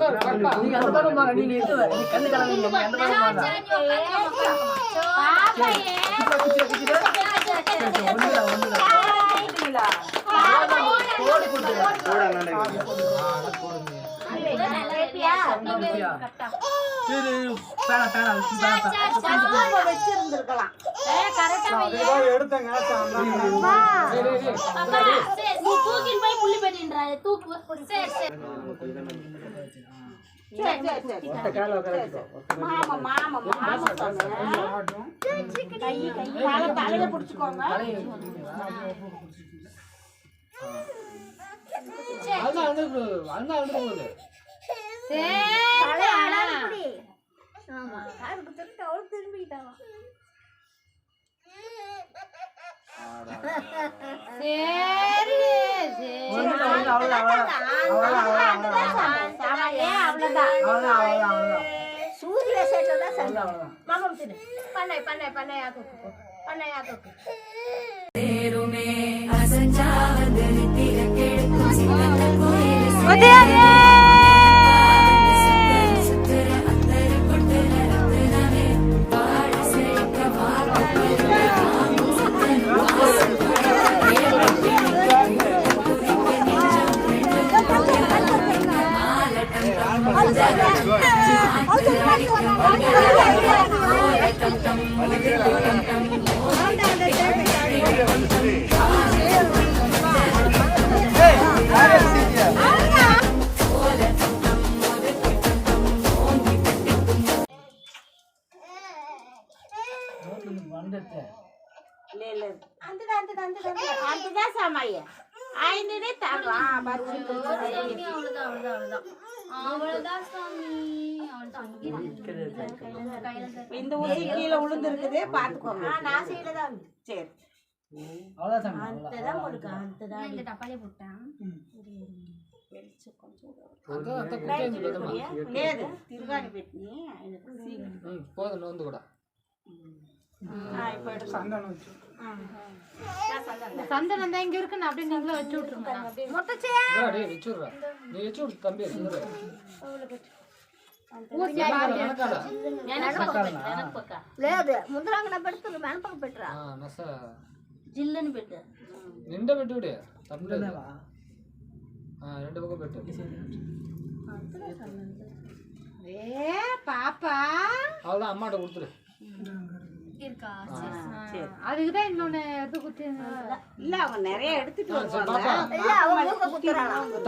நீங்க அந்த பக்கம் வாங்க, நீங்க எட்டு நீ கண்ணு கலங்க அந்த பக்கம் வாங்க. பாப்பா ஏ கோடி போடு போடா வச்சிருந்திருக்கலாம். எடுத்தங்க தூக்கின் போய் புள்ளி பண்ணின்றாரு தூக்கு. சரி சரி மாமா மாமா மாமா கை கை தலையில பிடிச்சுக்கோங்க. சூரிய சேட்டதான் சரி. மாமா தின்னு பண்ணை பண்ணை பண்ணையா தூக்கு பண்ணையா தூக்கு. தேருமே அசஞ்சா வந்து திரக்கெடுக்கும் சிங்கன கோயிலே ஒதேரே சுத்தர அந்தர கொட்டர ரத்னமே பாட சேக்க இந்த ஊசி கீழே விழுந்திருக்குது பாத்துக்கோங்க. நான் செய்யலதான். சரி திருகாணி பெட்டி போதும் வந்து கூட சந்தனம் தான் இங்க இருக்கு. அப்படியே நீங்களும் வச்சு விட்டுருங்க. நீ வச்சு விடு தம்பி. ముందరంగా పెడుతుంది వెనపక్క పెట్టరా జిల్లని పెట్టు నిండ పెట్టి విడే తప్పలేదు. రెండు పక్క పెట్టు. ఏ పాపా அவ்வளோ அம்மாட்ட கொடுத்துரு. அதுக்குதான் இன்னொன்னு எடுத்து குத்தி இல்ல அவங்க நிறைய எடுத்துட்டு வருவாங்க.